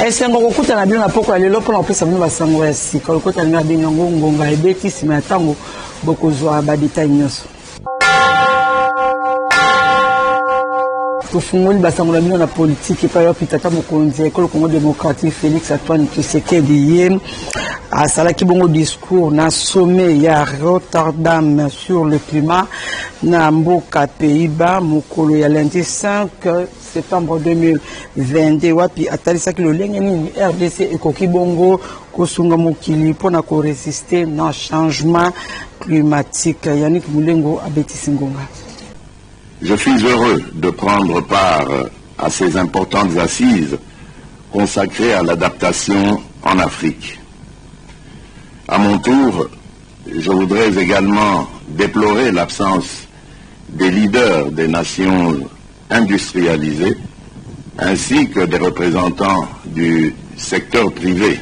esengo kokutana bino na poko ya lelo mpona kopesa bino basango ya sika kokutana na bino yango ngonga ebeti nsima ya ntango bokozwa badetail nyonso. Tofungoli basango na bino na politique epai ya pitata mokonzi ya ekolo Congo démocratique Félix Antoine Tshisekedi ye asalaki bongo discours na sommet ya Rotterdam sur le climat na mboka Pays-Bas mokolo ya lundi 5 septembre 2022 wapi atalisaki lolenge nini RDC ekoki bongo kosunga mokili mpona koresiste na changement climatique. Yannick Moulengo abetisi ngonga. Je suis heureux de prendre part à ces importantes assises consacrées à l'adaptation en Afrique. À mon tour, je voudrais également déplorer l'absence des leaders des nations industrialisées ainsi que des représentants du secteur privé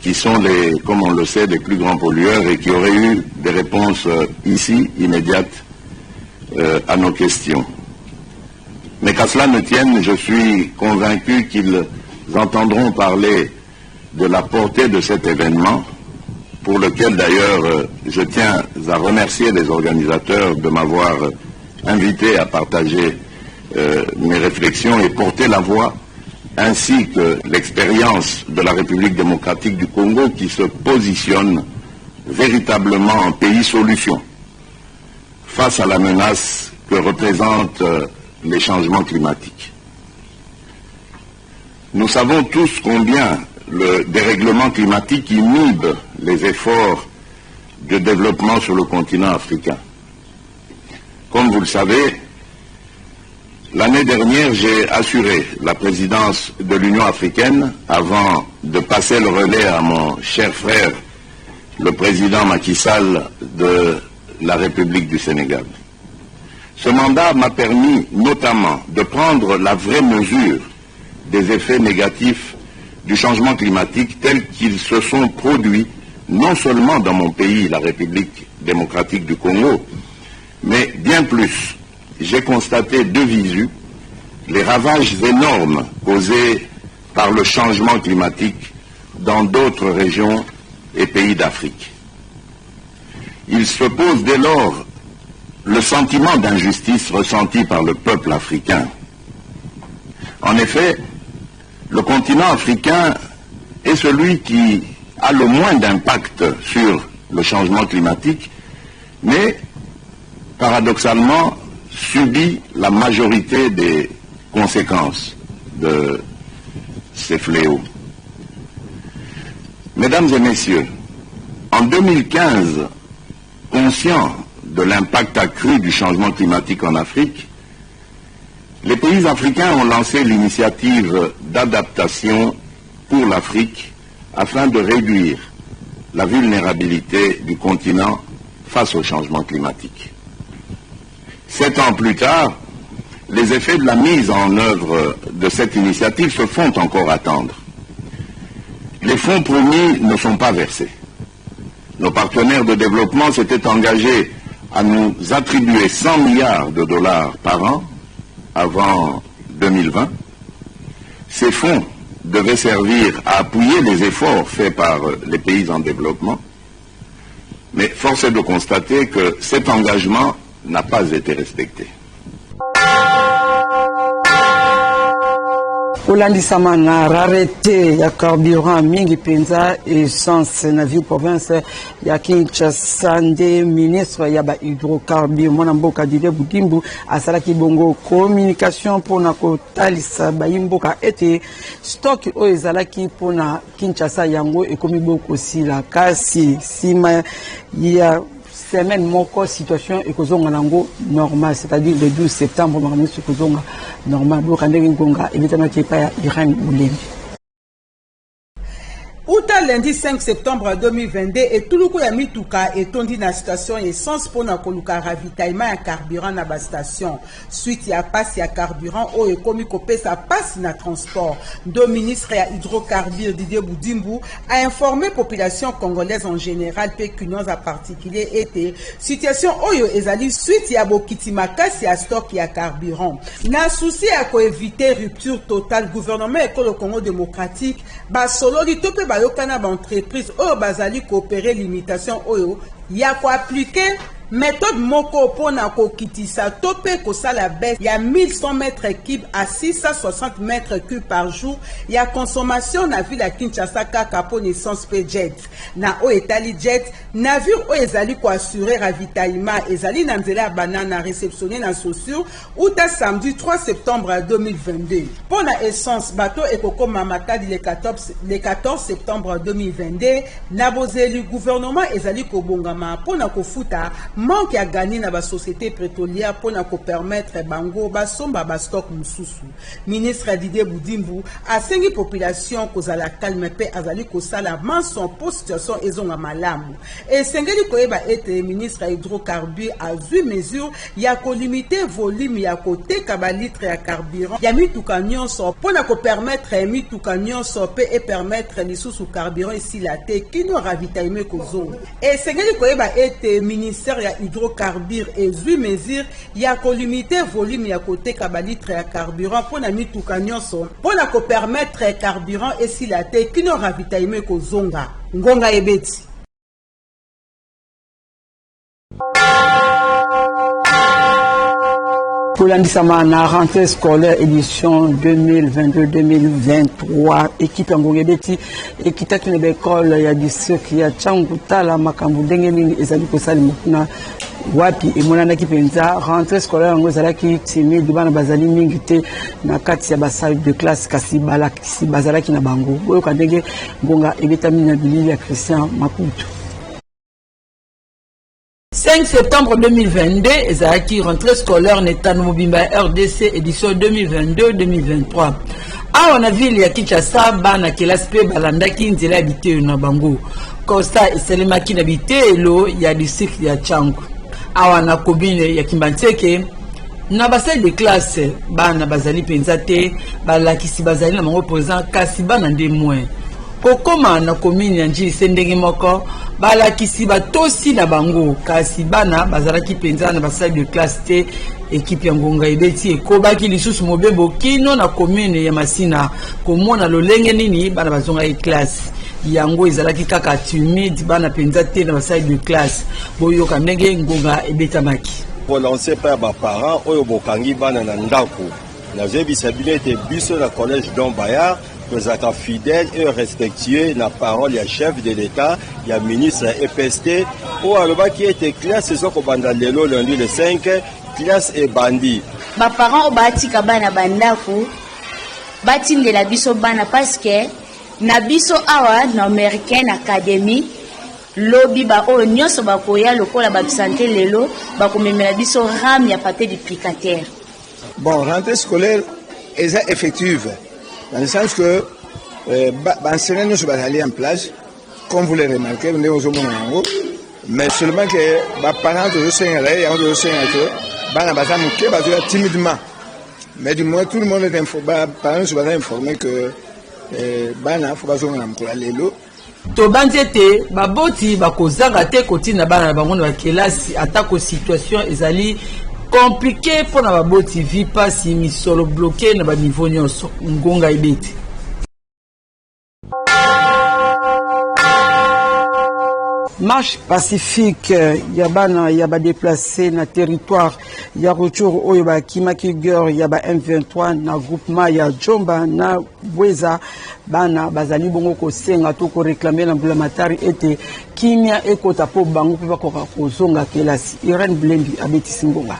qui sont comme on le sait, les plus grands pollueurs et qui auraient eu des réponses ici immédiates à nos questions. Mais qu'à cela ne tienne, je suis convaincu qu'ils entendront parler de la portée de cet événement, pour lequel d'ailleurs je tiens à remercier les organisateurs de m'avoir invité à partager mes réflexions et porter la voix, ainsi que l'expérience de la République démocratique du Congo qui se positionne véritablement en pays solution face à la menace que représentent les changements climatiques. Nous savons tous combien le dérèglement climatique inhibe les efforts de développement sur le continent africain. Comme vous le savez, l'année dernière, j'ai assuré la présidence de l'Union africaine avant de passer le relais à mon cher frère, le président Macky Sall de la République du Sénégal. Ce mandat m'a permis notamment de prendre la vraie mesure des effets négatifs du changement climatique tels qu'ils se sont produits non seulement dans mon pays, la République démocratique du Congo, mais bien plus. J'ai constaté de visu les ravages énormes causés par le changement climatique dans d'autres régions et pays d'Afrique. Il se pose dès lors le sentiment d'injustice ressenti par le peuple africain. En effet, le continent africain est celui qui a le moins d'impact sur le changement climatique, mais paradoxalement subit la majorité des conséquences de ces fléaux. Mesdames et messieurs, en 2015, conscients de l'impact accru du changement climatique en Afrique, les pays africains ont lancé l'initiative d'adaptation pour l'Afrique afin de réduire la vulnérabilité du continent face au changement climatique. 7 ans plus tard, les effets de la mise en œuvre de cette initiative se font encore attendre. Les fonds promis ne sont pas versés. Nos partenaires de développement s'étaient engagés à nous attribuer 100 milliards de dollars par an avant 2020. Ces fonds devaient servir à appuyer les efforts faits par les pays en développement, mais force est de constater que cet engagement n'a pas été respecté. Olandisama na rarete ya carburant mingi penza essence na ville province ya Kinshasa nde ministre ya ba hydrocarbures mwana mboka Didier Budimbu asalaki bongo communication pona kotalisa ba mboka ete stock o ezalaki pona Kinshasa yango ekomi boko sila kasi sima ya semaine moko situation ekozonga nango normal, c'est-à-dire le 12 septembre makambo ekozonga normal boka ndenge ngonga ebetana tepa ya Iran Bulembi. Outa lundi 5 septembre 2022 et tuluku ya mituka etondi na station essence pona koluka ravitaillement ya carburant na ba station suite ya passe ya carburant oyo ekomi kopesa passe na transport. Do ministre ya hydrocarbures Didier Boudimbu a informé population congolaise en général pe cunions en particulier était situation oyo ezali suite ya bokiti makasi ya stock ya carburant. Na souci ya ko éviter rupture totale gouvernement ekolo Congo démocratique ba sololi tope bayokana ba entreprise oyo bazali coopérer limitation oyo ya ko appliquer méthode moko pona ko kitisa tope ko sala baisse ya 1100 mètres cubes à 660 mètres cubes par jour ya consommation na ville ya Kinshasa kaka po naissance pe jet na o etali jet navire o ezali ko assurer ravitaillement ezali na nzela banana réceptionné na Saussure outa samedi 3 septembre 2022 pona essence bateau ekokoma makadi le 14 septembre 2022 na bozeli gouvernement ezali ko bongama pona ko futa manque à gagner na ba société pétrolière pour na ko permettre bango ba somba ba stock mususu. Ministre Didier Boudimbu a sengi population kozala calme pe azali ko sala manson pour situation ezonga malamu. Et sengeli ko eba ete ministre hydrocarbures a vu mesure ya ko limiter volume ya ko teka ba litre ya carburant ya mituka nyonso pour na ko permettre mituka nyonso pe et permettre lisusu carburant ici la te kino ravitaillement kozonga. Et sengeli ko eba ete ministère ya hydrocarbures et 8 mesures ya ko limiter volume ya côté kabalitre ya carburant pour na mituka nyonso pour na ko permettre carburant et si la te kino ravitaillement ko zonga ngonga ebeti. Pour l'andissama na rentrée scolaire édition 2022-2023 équipe ngongebeti ekitaki na école ya district ya Changutala makambu ndenge nini ezali kosali mukuna wapi emonanaki penza rentrée scolaire ngo ezalaki timide bana bazali mingi te na kati ya basalle de classe kasi balaki bazalaki na bango boyo kandenge ngonga ebetami na bilili ya Christian Maputo. 5 septembre 2022, ezalaki rentrée scolaire Netano Mobimba RDC édition 2022-2023. Awa na ville ya Kinshasa bana kelasi pe balandaki nzela ya bitelo na bango. Costa esalemaki na bitelo ya district ya Changu. Awa na commune ya Kimbantseke na basale de classe bana bazali penza te balakisi bazali na bango posant kasi bana nde moins. Kokoma na commune ya Njili ndenge moko balakisi batosi na bango kasi bana bazalaki penza na basale de classe te équipe ya ngonga ebeti ekobaki lisusu mobembo kino na commune ya Masina komona lolenge nini bana bazonga e classe yango ezalaki kaka timide bana penza te na basale de classe boyoka ndenge ngonga ebetamaki lancé par mes parents oyo bokangi bana na ndako na zebisa bilete biso na collège Don Bayard nous sommes fidèles et respectueux la parole du chef de l'État, il y a ministre EPST, ou alors qui était classe, c'est ça qu'on va dans le lundi le 5, classe et bandit. Mes parents ont bâti kabana bandako, bâti de la biso bana parce que na biso awa na American Academy, lobby ba o nyonso ba koya lokola ba santé lelo, ba komemela biso ram ya papier duplicateur. Bon, rentrée scolaire est effective. Dans le sens que l'enseignant nous va aller en place, comme vous l'avez remarqué, mais seulement que les parents de l'enseignant timidement. Mais du moins, tout le monde est informé, les parents sont informés que les faut aller Tobanzete baboti bakozanga te kotina bana na bango na kelasi atako situation ezali compliqué pour na baboti vie pasi misolo bloqué na ba niveau nyonso ngonga ibeti. Marche pacifique yabana yaba déplacé na territoire ya retour oyo ba kimaki geur yaba M23 na groupement ya Jomba na Bweza bana bazali bongo ko senga to ko réclamer na mbulamatari ete kimia ekota po bango pe bakoka kozonga kelasi Irene Blendi abeti singonga.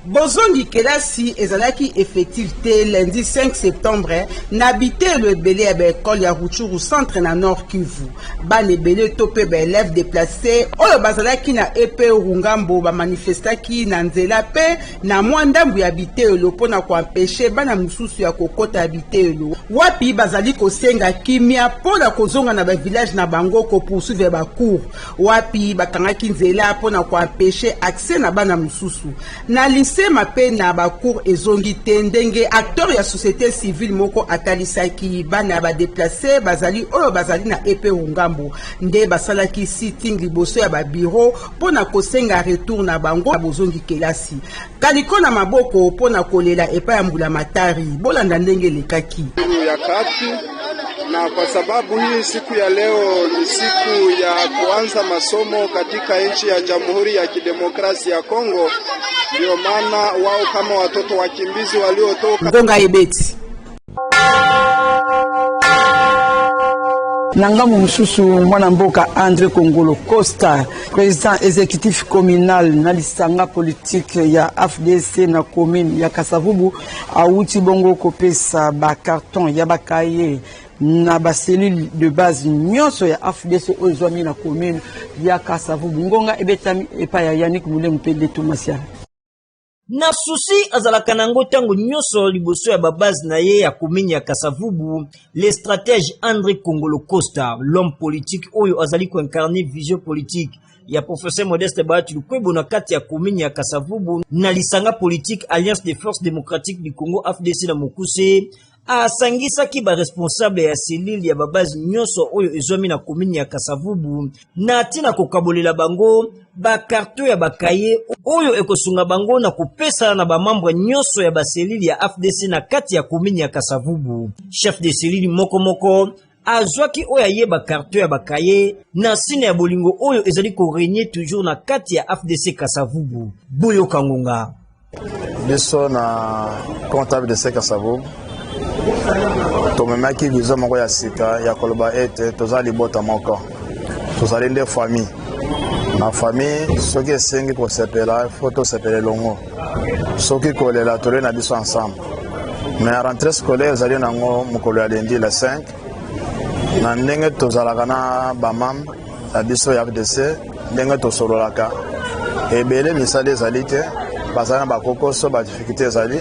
Bozongi kelasi ezalaki effectif te lundi 5 septembre n'habité le belé à l'école ya Rutshuru centre na Nord Kivu. Ba le belé topé ba élèves déplacés oyo bazalaki na épée rungambo ba manifestaki na nzela pe na mwandambu ya bitelo pona ko empêcher bana mususu ya kokota bitelo. wapi bazali kosenga kimia pona kozonga na ba village na bango ko poursuivre ba cours wapi bakangaki nzela pona ko empêcher accès na bana mususu na lycée mape na ba cours ezongi tendenge acteur ya société civile moko atalisaki bana ba déplacer bazali oyo bazali na epe ngambo nde basalaki sitting liboso ya ba bureau pona kosenga retour na bango na bozongi kelasi kaliko na maboko pona kolela epa ya mbula matari bolanda ndenge lekaki ya kati. Na kwa sababu hii siku ya leo ni siku ya kuanza masomo katika nchi ya Jamhuri ya Kidemokrasia ya Kongo, ndio maana wao kama watoto wakimbizi waliotoka Ngonga Ebeti Nangamu Msusu mwana mboka André Kongolo Costa, président exécutif communal na lisanga politique ya FDC na commune ya Kasavubu, auti bongo kopesa ba carton ya bakaye na ba cellule de base nyonso ya FDC ozwami na commune ya Kasavubu. Ngonga Ebetami epa ya Yannick Moulé Mpende Tomasia. Na susi azalaka nango tango nyonso liboso ya babazi na ye ya komini ya Kasavubu, le stratège André Kongolo Costa, l'homme politique oyo azali ko incarner vision politique ya professeur Modeste Bahati Lukwebo na kati ya komini ya Kasavubu na lisanga politique Alliance des Forces Démocratiques du Congo FDC na Mokuse, asangisaki ba responsable ya cellule ya babazi nyonso oyo ezomi na komini ya Kasavubu na tina kokabolela bango ba karto ya bakaye oyo ekosunga bango na kopesa na ba membre nyonso ya ba cellule ya FDC na kati ya komini ya Kasavubu. Chef de cellule moko azwaki oyo yeba karto ya bakaye na sine ya bolingo oyo ezali ko régner toujours na kati ya FDC Kasavubu. Boyo Kangunga biso na comptable de Kasavubu tomemaki vision moko ya sika ya koloba ete tozali bota moko tozali nde famille na famille soki esengi kosepela faut tosepele longo soki kolela tole na biso ensemble mais à rentrée scolaire ezali nango mokolo ya lundi le 5 na ndenge tozalaka na bamambre ya biso ya FDC ndenge tosololaka ebele misala ezali te bazali na bakokoso badifficulté ezali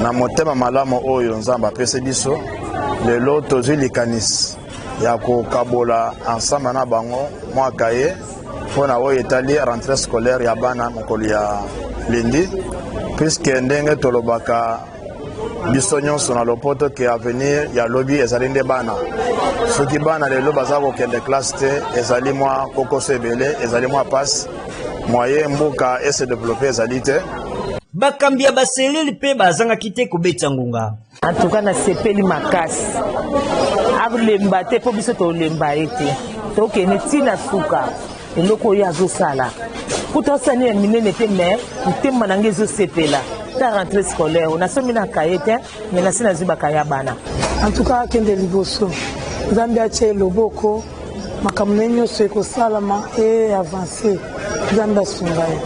na motema malamu oyo nzambe apesi biso lelo tozwi likanisi ya kokabola ensemble na bango mwaka ye mpona oyo etali rentrée scolaire ya bana mokolo ya lundi puisque ndenge tolobaka biso nyonso na lopoto ke avenir ya lobi ezali nde bana soki bana lelo baza kokende classe te ezali mwa kokoso ebele ezali mwa pasi moyen mboka ese développer ezali te bakambi ya baseleli pe bazanga kite kobeta ngunga. En tout cas na sepeli makasi abulemba te po biso tolemba ete tokene tina suka eloko oyo azosala kuta osani ya minene te me ntema nange ezosepela ta rentrée scolaire nasomi na kaye te me nasi nazwi bakaye ya bana. En tout cas akende liboso nzambe atie loboko makambo na nyonso ekosalama e avance nzambe asunga ye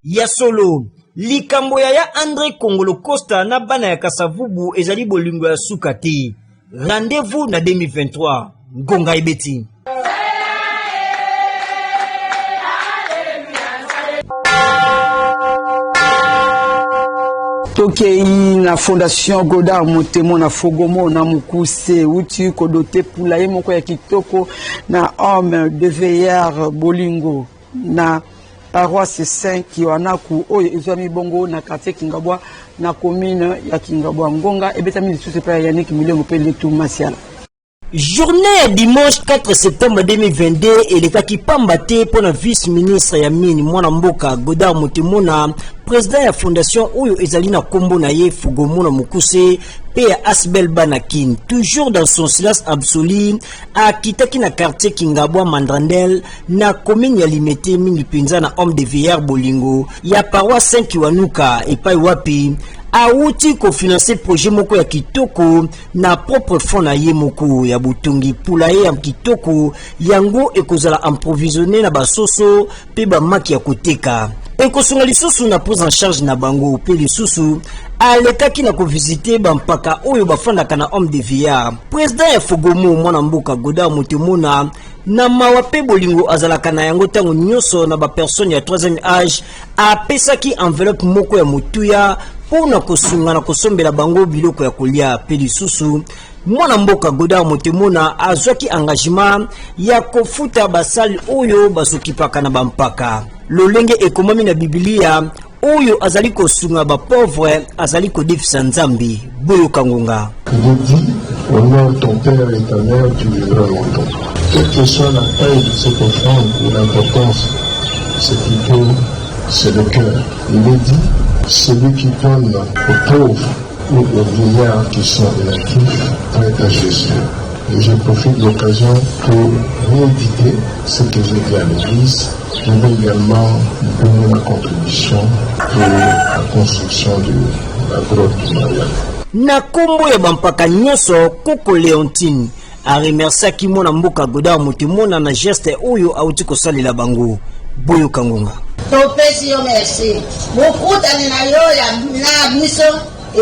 ya solo. Likambo ya André Kongolo Costa na bana ya Kasavubu ezali bolingo ya suka te. Rendez-vous na 2023. Ngonga Ebeti. Tokei na Fondation Godard Motemo na Fogomo na Mukuse uti kodote pula ye moko ya kitoko na homme de veilleur bolingo na paroisse 5 Kiwanaku oyo ezwami bongo na quartier Kingabwa na commune ya Kingabwa. Ngonga ebetami lisusu pa Yannick Moulé Mpende Tomasia. Journée dimanche 4 septembre 2022 elekaki pamba te pona vice-ministre ya mini mwana mboka Godard Motemo na président ya fondation oyo ezali na kombo na ye Fogomo na Mukuse pe ya Asbel Banakin, toujours dans son silence absolu, akitaki na quartier Kingabwa Mandrandel na commune ya Limete mingi penza na homme de veilleur bolingo ya paroisse 5 Kiwanuka epai wapi auti kofinancer projet moko ya kitoko na propre fond na ye moko ya butungi pula ye ya kitoko yango ekozala approvisionner na basoso pe bamaki ya koteka ekosonga lisusu na prise en charge na bango pe lisusu alekaki na kovisite bampaka oyo bafandaka na homme de veilleur. Président ya Fogomo mwana mboka Godard Motemo na mawa pe bolingo azalaka na yango tango nyonso na ba personne ya 3e âge apesaki enveloppe moko ya mutuya pona kosunga na kosombela bango biloko ya kolia pe lisusu. Mwana mboka Godard Mutemuna azwaki engagement ya kofuta basali oyo basokipaka na bampaka. Lolenge ekomami na Biblia oyo azali kosunga ba pauvre azali kodefisa Nzambi. Boyo Kangunga. Il dit, honore ton père et ta mère, tu vivras longtemps. Quelle que soit la taille de cette offrande ou l'importance, c'est le cœur. Il est dit, celui qui donne aux pauvres ou aux vieillards qui sont inactifs prête à Jésus. Et je profite de l'occasion pour rééditer ce que j'ai dit à l'église. Je vais également donner ma contribution pour la construction de la grotte du Mariage. Na kombo ya bampaka nyonso Koko Leontine a remerciaki mwana mboka Godard Mutemuna na geste oyo auti kosalela bango. Boyo Kangunga. Topesi yo merci. Mukutani na yo ya na biso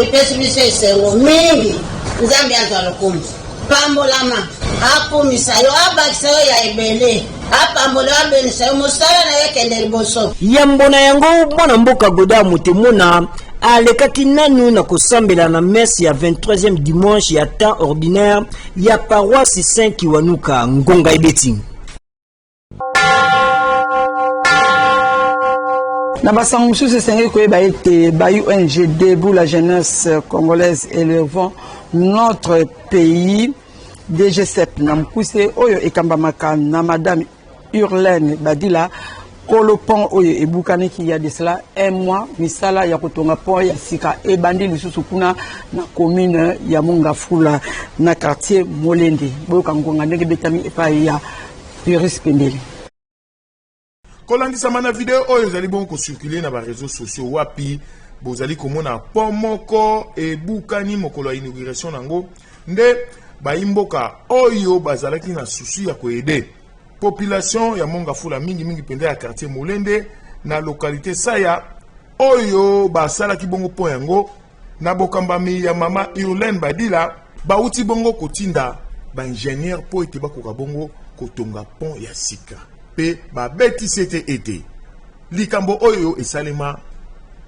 epesi biso esengo mingi. Nzambe azalokumu. Pambolama akumisa yo abakisa yo ya ebele. Apambola abenisa yo mosala na ye kende liboso. Yambona yango mwana mboka Godard Mutemuna alekaki nanu na kosambela na messe ya 23e dimanche ya temps ordinaire ya paroisse 5 Kiwanuka Ngonga Ebeti. Na basango mosusu esengeli koyeba ete ba UNG debout la jeunesse congolaise élevant notre pays DGCEP na mokuse oyo ekambamaka na madame Urlaine Badila kolo pont oyo ebukanaki ya de cela un mois misala ya kotonga pont ya sika ebandi lisusu kuna na commune ya Mongafula na quartier Molende. Boyoka ngonga ndenge betami epai ya Iris Pendeli. Kolandi samana video oyo zali bon ko circuler na ba réseaux sociaux wapi bozali komona pont moko ebukani mokolo ya inauguration nango nde baimboka oyo bazalaki na souci ya koede population ya Mongafula mingi pende ya quartier Molende na localité Saya oyo basalaki bongo pont yango na bokambami ya mama Urlaine Badila bauti bongo kotinda ba ingénieur po ete bakoka bongo kotonga pont ya sika pe ba beti c'était été likambo oyo esalema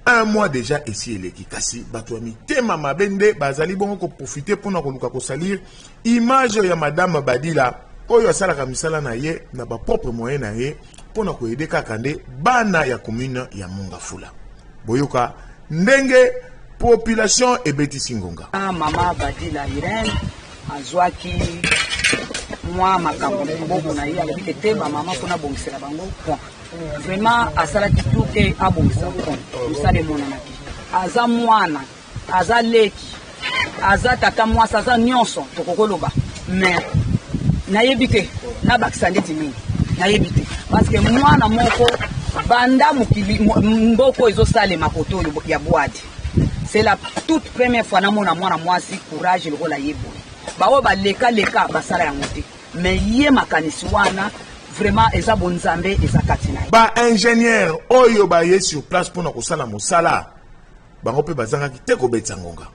un mois déjà ici eleki kasi bato ya mitema mabende bazali bongo ko profiter pona koluka ko salir image ya madame Badila oyo asalaka misala na ye na ba propre moyen na ye pona ko aider kaka nde bana ya commune ya Mongafula. Boyoka ndenge population ebetisi ngonga. Mama Badila Irene azwaki mwa makambo mbogo na ye alobike te mama pona bongisela bango point. Vraiment asalaki tout te abongisa point. Musale monanaki. Aza mwana, aza leki, aza tata mwasa, aza nyonso tokokoloba. Mais nayebite na bakisande timi nayebite parce que mwana moko banda mukili mboko ezo sale makoto ya boadi. C'est la toute première fois na mona mwana mwasi courage le rôle yebo bawo ba leka basala ya ngote mais ye makanisi wana vraiment eza bonzambe eza katina ba ingénieur oyo ba ye sur place pona kosala mosala bango pe bazanga kiteko betsa ngonga.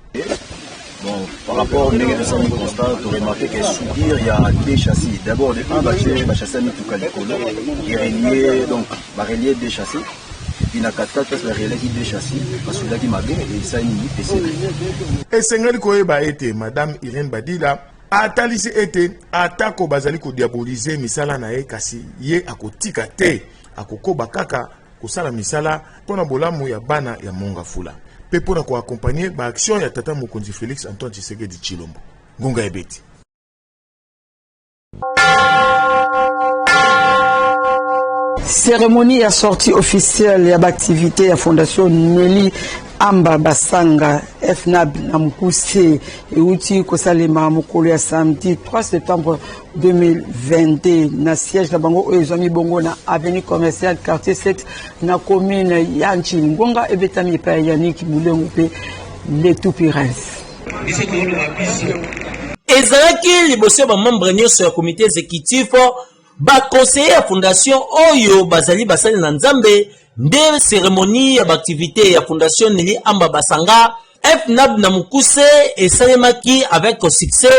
Bon, par rapport au négociation du constat, vous remarquez que soudure, il y a deux châssis. D'abord, un châssis à Mitukalikolo, qui est relié, donc, relié deux châssis. Puis, il y a 4 parce que relié deux châssis, parce que là, il m'a dit, et ça, il y a PC. Et Sengel Koeba était, Madame Irene Badila, atalisi ete, atako bazali ko diaboliser misala na ye kasi, ye akotika te, akokoba kaka, kosala misala, pona bolamu ya bana ya Mongafula. Pe pona ko accompagner ba action ya tata Mokonzi Félix Antoine Tshisekedi Tshilombo. Ngonga Ebeti. Cérémonie à sortie officielle ya activité ya Fondation Nelly Amba Basanga FNAB na mukuse euti kosalema mokolo ya samedi 3 septembre 2022 na siège na bango ezami bongo na avenue commerciale quartier 7 na commune ya Ngonga ebetami pa Yannick Mulengo pe les tout pires. Ezalaki liboso ba membre nyonso ya comité exécutif ba conseiller ya fondation oyo bazali basali na Nzambe nde cérémonie ya activité ya fondation Nelly Amba Basanga FNAB na mukuse esalemaki avec succès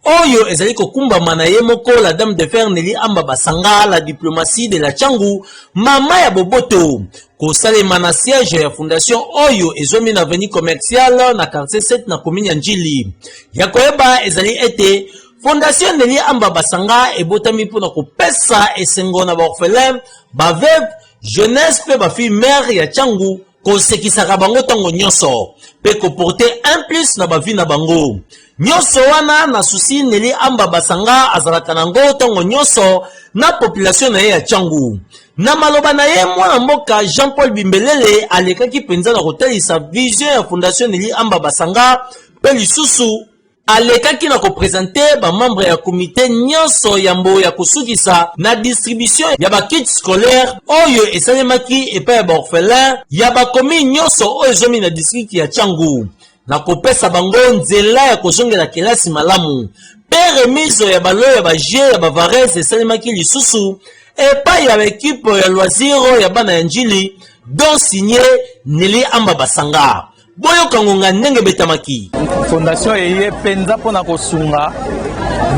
oyo ezali kokumbama na ye moko la dame de fer Nelly Amba Basanga, la diplomatie de la Tchangu, mama ya boboto kosalema na siège ya fondation oyo ezomi na avenue commerciale na quartier 7 na commune ya Njili. Ya koyeba ezali ete fondation Nelly Amba Basanga ebotami mpona kopesa esengo na baorphelin, baveuve, jeunesse pe bafille mère ya Tchangu kosekisaka bango ntango nyonso pe koporte un plus na bavi na bango. Nyonso wana na susi Nelly Amba Basanga azalaka nango ntango nyonso na population na ye ya Tchangu. Na maloba na ye mwana mboka Jean-Paul Bimbelele alekaki penza na kotalisa vision ya fondation Nelly Amba Basanga pe lisusu alekaki na kopresente ba membre ya komite nyonso ya mbo ya kosukisa na distribution ya ba kits scolaire oyo esalemaki epai ya baorphelin ya bakomi nyonso oyo ezomi na district ya Tchangu na kopesa bango nzela ya kozongela kelasi malamu pe remise ya balo ya baje ya bavarese esalemaki lisusu epai ya ekipe ya loisir ya bana ya Njili don signé Nelly Amba Basanga. Boyo kangonga ndenge betamaki fondation eye penza pona kosunga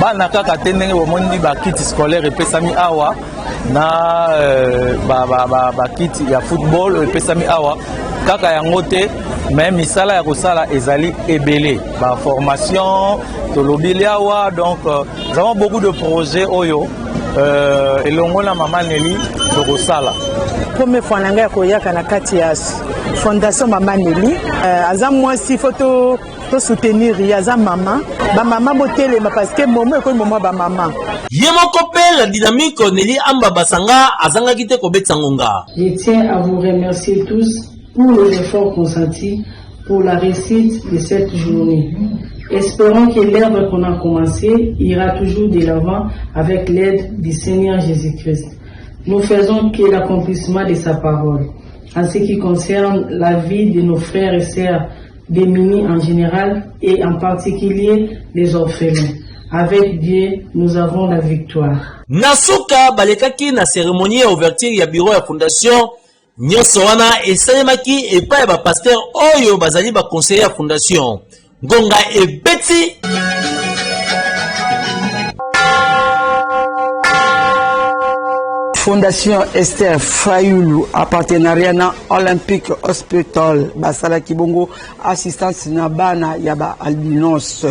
bana kaka te ndenge bomoni ba kit scolaire epesami awa na ba kit ya football epesami awa kaka yango te mais misala ya kosala ezali ebele ba formation tolobili awa donc nous avons beaucoup de projets oyo elongo na mama Nelly tokosala. Première fois nanga koyaka na kati ya fondation mama Nelly aza mwasi faut to soutenir yaza mama ba mama botelema parce que momo ekomi momo ba mama ye moko pe la dynamique Nelly Amba Basanga azangaki te kobetsa ngonga. Je tiens à vous remercier tous pour les efforts consentis pour la réussite de cette journée. Espérons que l'œuvre qu'on a commencé ira toujours de l'avant avec l'aide du Seigneur Jésus-Christ. Nous faisons que l'accomplissement de sa parole. En ce qui concerne la vie de nos frères et sœurs démunis en général et en particulier les orphelins. Avec Dieu, nous avons la victoire. Nasuka balekaki na cérémonie ya ouverture ya bureau ya fondation nyonso wana esalemaki epai ba pasteur oyo bazali ba conseiller ya fondation. Ngonga ebeti Fondation Esther Fayulu a partenariat na Olympic Hospital basala kibongo assistance na bana ya ba albinos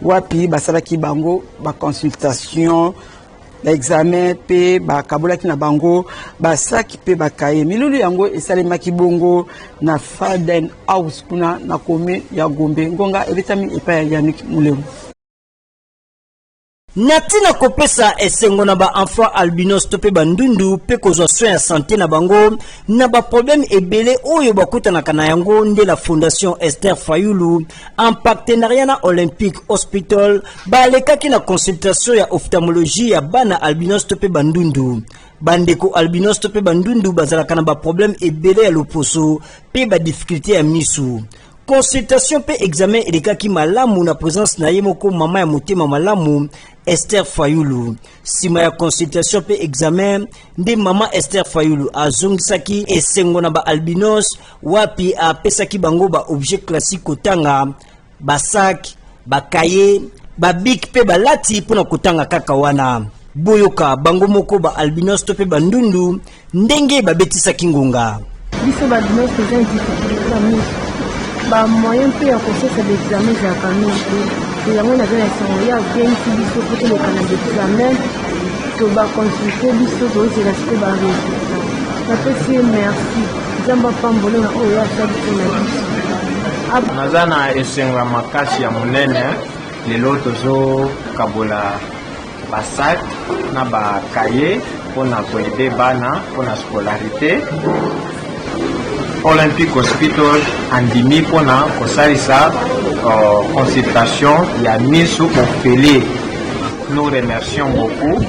wapi basala kibango ba consultation l'examen pe ba kabolaki na bango basaki pe bakaye milulu yango esalema kibongo na Faden House kuna na kome ya Gombe. Ngonga ebetami epa ya Yannick Mulemu. Natina kopesa esengo na ba enfant albinos tope bandundu pe kozwa soin ya santé na bango na ba problème ebele oyo bakuta na kana yango nde la fondation Esther Fayulu en partenariat na Olympic Hospital balekaki na consultation ya ophtalmologie ya bana albinos tope bandundu. Bandeko albinos tope bandundu bazalaka na ba problème ebele ya loposo pe ba difficulté ya misu. Consultation pe examen elekaki malamu na présence na ye moko mama ya motema malamu Esther Fayulu. Sima ya consultation pe examen nde mama Esther Fayulu azongisaki esengo na ba albinos wapi apesaki bango ba objet classique kotanga ba sac ba kaye ba bic pe balati pona kotanga kaka wana. Boyoka bango moko ba albinos to pe bandundu ndenge babetisaki ngonga. Biso ba albinos ba moyen pe ya kososa des examens ya famille et yango na zona sango ya bien ki biso pour le canal d'examen to ba consulter biso to c'est la sco ba résultat ça fait merci zamba pambolo na o ya sa biso na biso nazana esenga makasi ya munene lelo tozo kabola basak na ba kaye pona koede bana pona scolarité. Olympic Hospital andimi pona kosalisa consultation ya miso ofele. Nous remercions beaucoup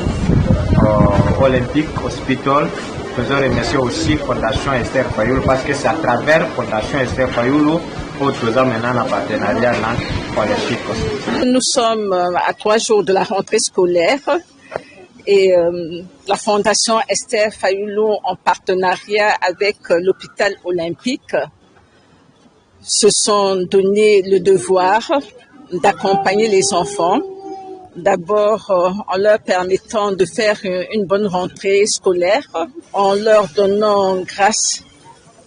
Olympic Hospital. Nous remercions aussi Fondation Esther Fayulu parce que c'est à travers Fondation Esther Fayulu que nous avons maintenant un partenariat avec Olympic Hospital. Nous sommes à 3 jours de la rentrée scolaire et la Fondation Esther Fayulu en partenariat avec l'hôpital olympique se sont donné le devoir d'accompagner les enfants D'abord, en leur permettant de faire une bonne rentrée scolaire, en leur donnant grâce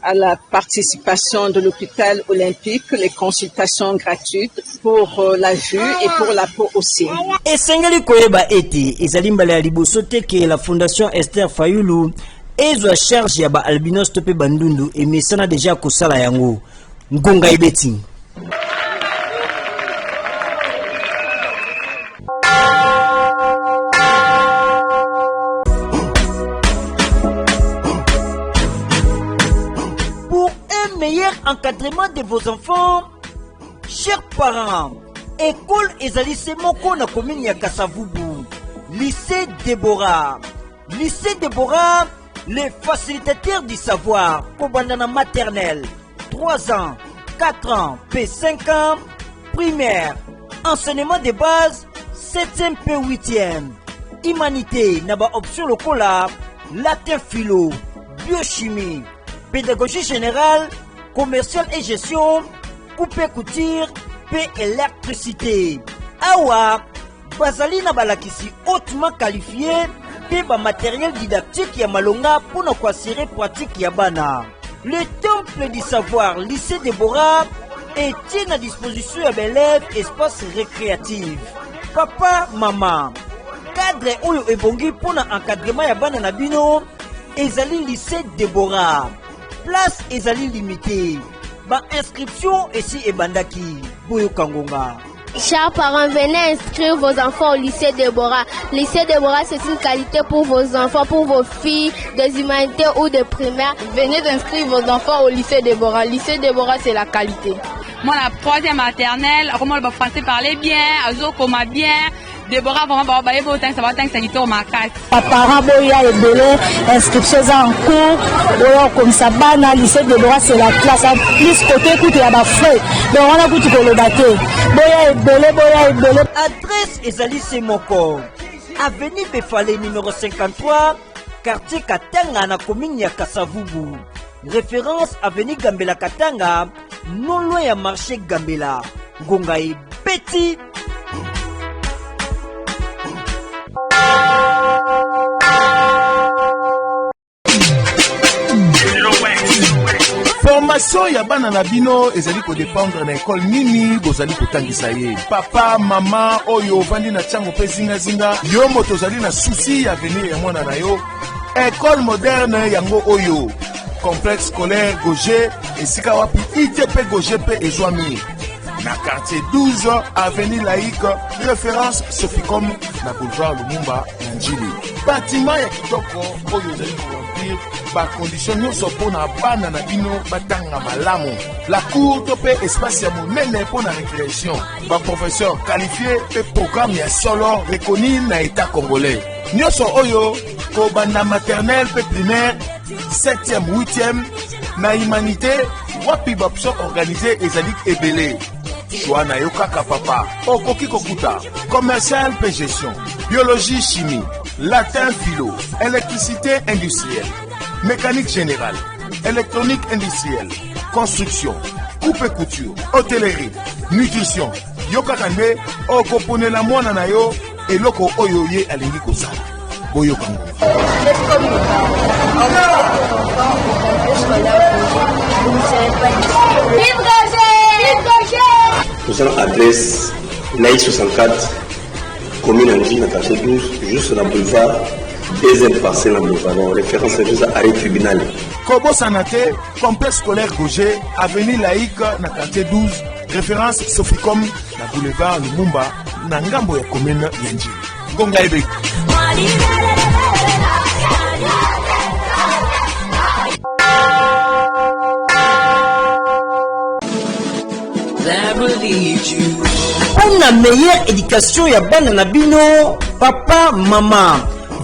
à la participation de l'hôpital olympique, les consultations gratuites pour la vue et pour la peau aussi. Et Sengeli Koyeba ete, ezali mbala ya liboso te que la Fondation Esther Fayulu ezwa charge ya ba albinos tope bandundu et mesana déjà kosala yango. Ngonga ibeti. Meilleur encadrement de vos enfants, chers parents, école ezali semoko na commune ya Kasavubu, lycée Déborah, les facilitateurs du savoir, Kobandana maternelle, 3 ans, 4 ans, puis 5 ans, primaire, enseignement de base, 7e puis 8e, humanité, naba option lokola, latin philo, biochimie, pédagogie générale, commercial et gestion, coupe couture, paix électricité. Awa, bazali na balakisi hautement qualifié, paix ba matériel didactique ya malonga pour nous assurer pratique ya bana. Le temple du savoir, lycée Déborah, est à disposition ya élèves espace récréatif. Papa, maman, cadre oyo ebongi pour na encadrement ya bana na bino, ezali lycée Déborah. Place ezali limitée. Ba inscription ici et bandaki. Boyo Kangonga. Chers parents, venez inscrire vos enfants au lycée Déborah. Lycée Déborah, c'est une qualité pour vos enfants, pour vos filles, des humanités ou des primaires. Venez inscrire vos enfants au lycée Déborah. Lycée Déborah, c'est la qualité. Moi, la 3e maternelle, comment le français parlait bien, Azo comment bien. Déborah, vraiment, ça va être ma carte. Parents, il y a des inscriptions en cours, comme ça, lycée Déborah, c'est la classe. Plus côté, écoute, il y a des frais. Donc, on a goûté pour le bateau. Adresse Ezali Semoko, avenue Befale numéro 53, quartier Katanga, na commune ya Kasavubu. Référence avenue Gambela Katanga, non loin ya marché Gambela. Gongaï Betty. Formation ya bana na bino ezali ko dépendre na école nini bozali kotangisa ye. Papa, mama oyo vandi na chango pe zinga yo moto zali na souci ya venir ya mwana na yo. École moderne yango oyo. Complexe scolaire Gauger esika wapi ITP Gauger pe ezwami. Na quartier 12 avenue Laïque, référence Soficom na boulevard Lumumba na Njili. Bâtiment ya kitoko oyo ezali ko remplir ba condition nyonso mpona bana na bino batanga malamu. La cour to pe espace ya monene mpona récréation. Ba professeur qualifié pe programme ya solo reconnu na état congolais. Nyonso oyo ko banda maternelle pe primaire 7e 8e na humanité wapi ba option organisé ezali ebele. Choix na yo kaka papa okoki kokuta commercial pe gestion, biologie chimie, latin philo, électricité industrielle, mécanique générale, électronique industrielle, construction, coupe et couture, hôtellerie, nutrition. Yo kaka nde okoponela mwana na yo eloko oyo ye alingi kosala. Boyo kango. Nous avons adresse Naï 64, commune Angie, dans quartier 12, juste dans le boulevard, deuxième parcelle en boulevard, référence juste à arrêt tribunal. Kobo Sanate, complexe scolaire Gauger, avenue Laïque, dans quartier 12, référence Soficom, dans boulevard Lumumba, dans Ngambo ya commune Yanji. Gonga Ebe. Pour la meilleure éducation ya bana na bino, papa, maman,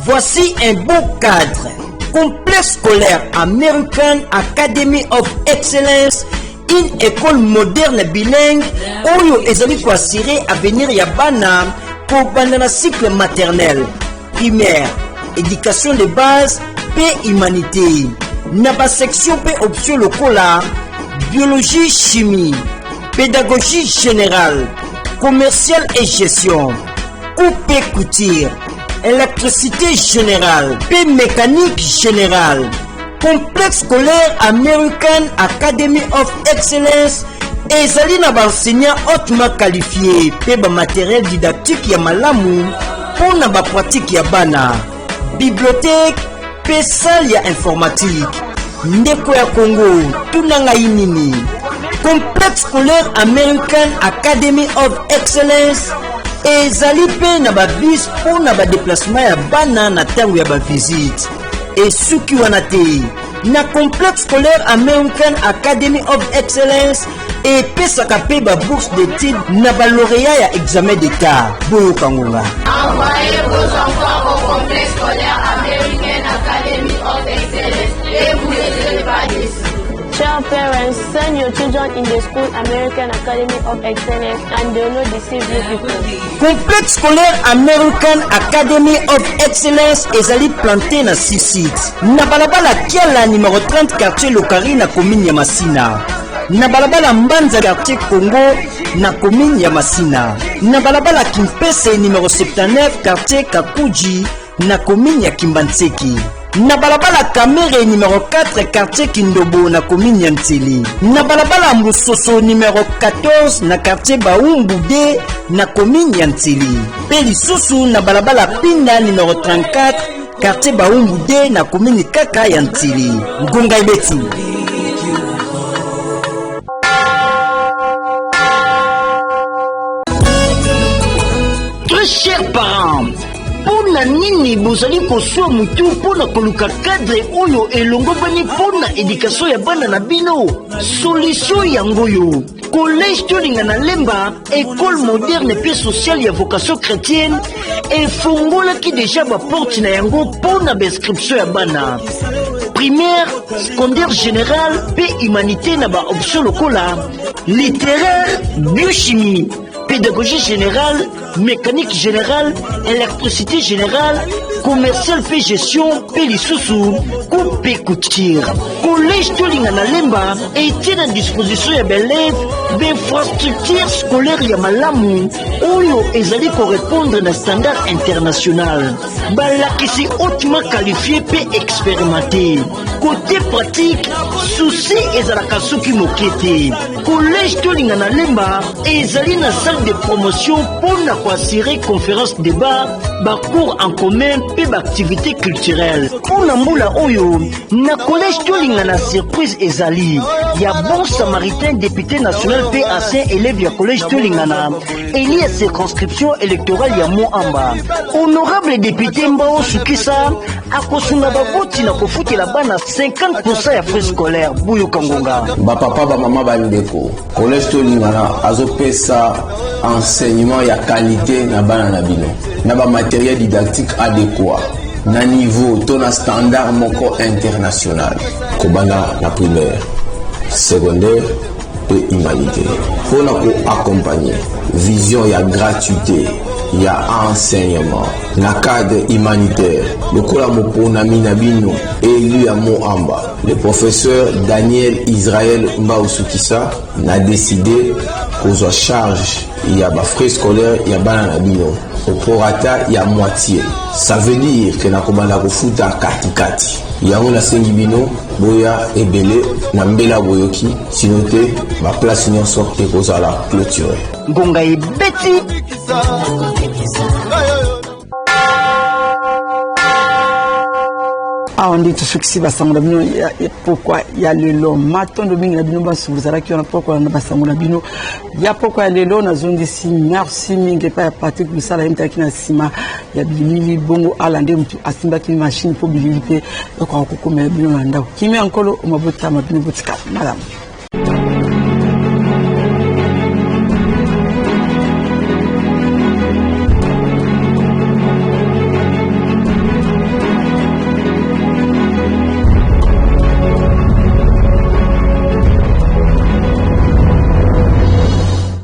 voici un beau cadre. Complexe scolaire American Academy of Excellence, une école moderne bilingue où ezali ko assurer avenir ya bana pour bana na cycle maternel, primaire, éducation de base, pe humanité. Na ba section pe option lokola, biologie, chimie, pédagogie générale, commercial et gestion, coupe couture, électricité générale, P mécanique générale, complexe scolaire American Academy of Excellence, ezali na enseignants hautement qualifiés, P matériel didactique ya malamu, pour na pratique ya bana, bibliothèque, P salle ya informatique, ndeko ya Congo, tunanga inini, complexe scolaire American Academy of Excellence, ezali pe na bis pour na déplacement ya bana na tango ya visite. Et suki wana te, na complexe scolaire American Academy of Excellence, et pesaka pe bourse d'études na lauréat ya examen d'état. Boyo Kangonga. Envoyez vos enfants au complexe scolaire American Academy of Excellence et vous ne serez pas déçus. Chers parents, send your children in the school American Academy of Excellence and they will not deceive you people. Complexe scolaire American Academy of Excellence ezali planté na 6 sites. Na balabala Kiala numéro 30 quartier Lokari na commune ya Masina. Na balabala Mbanza quartier Congo na commune ya Masina. Na balabala Kimpese numéro 79 quartier Kakuji na commune ya Kimbanseki. Na balabala Kamere numéro 4 quartier Kindobo na commune ya Ntili. Na balabala Mbusoso numéro 14 na quartier Baumbu D na commune ya Ntili. Peli Susu na balabala Pinda numéro 34 quartier Baumbu D na commune Kaka ya Ntili. Ngonga Ibeti. Très chers parents, pona nini bozali koswa mutu pona koluka cadre oyo elongo bani pona éducation ya bana na bino? Solution yangoyo collège tolinga na Lemba, école moderne pe sociale ya vocation chrétienne, efongolaki déjà ba porte na yango pona inscription ya bana primaire, secondaire général pe humanité na ba option lokola littéraire, biochimie, pédagogie générale, mécanique générale, électricité générale, commercial fait gestion, pélissousou, coupe couture. Collège Tolinga na Lemba était à disposition ya bélève d'infrastructures scolaires ya malamu oyo ezali correspondre na standard international. Balakisi hautement qualifié pe expérimenté. Côté pratique, souci ezalaka soki mokete. Collège Tolinga na Lemba ezali na salle de promotion pour na assurer conférence débat, cours en commun pe activité culturelle. Pour na mbula oyo na collège Tolinga na surprise ezali ya bon samaritain député national pe ancien élève ya collège Tolinga na eli ya circonscription électorale ya Moamba. Honorable député Mbao Sukisa akosunga baboti na kofutela bana 50% ya frais scolaire. Boyo Kangonga. Ba papa ba mama ba ndeko collège Tolinga na azopesa enseignement ya qualité na bana na bino na ba matériel didactique adéquat na niveau to na standard moko international kobana na primaire secondaire et humanité pour na ko accompagner vision ya gratuité ya enseignement na cadre humanitaire lokola mopona minabino élu ya Moamba le professeur Daniel Israël Mbaousukisa n'a décidé qu'on a charge il y a ba frais scolaires il y a bana na bino au prorata il y a moitié ça veut dire que na komanda kofuta katikati yango na sengi bino boya ebele na mbela boyoki sinote ba place nyonso ekozala clôture ngonga ebeti on dit tout ce qui va s'enlever pourquoi il y a le long matin de bino bino ba souzara qui on a pourquoi on a basamona bino il y a pourquoi le long na zone ici merci mingi pa pratique de ça la mta kina sima ya bilili bongo alande mtu asimba ki machine pour bilili pe ko ko ko me bino na ndako kimi ankolo mabota mabino botika madame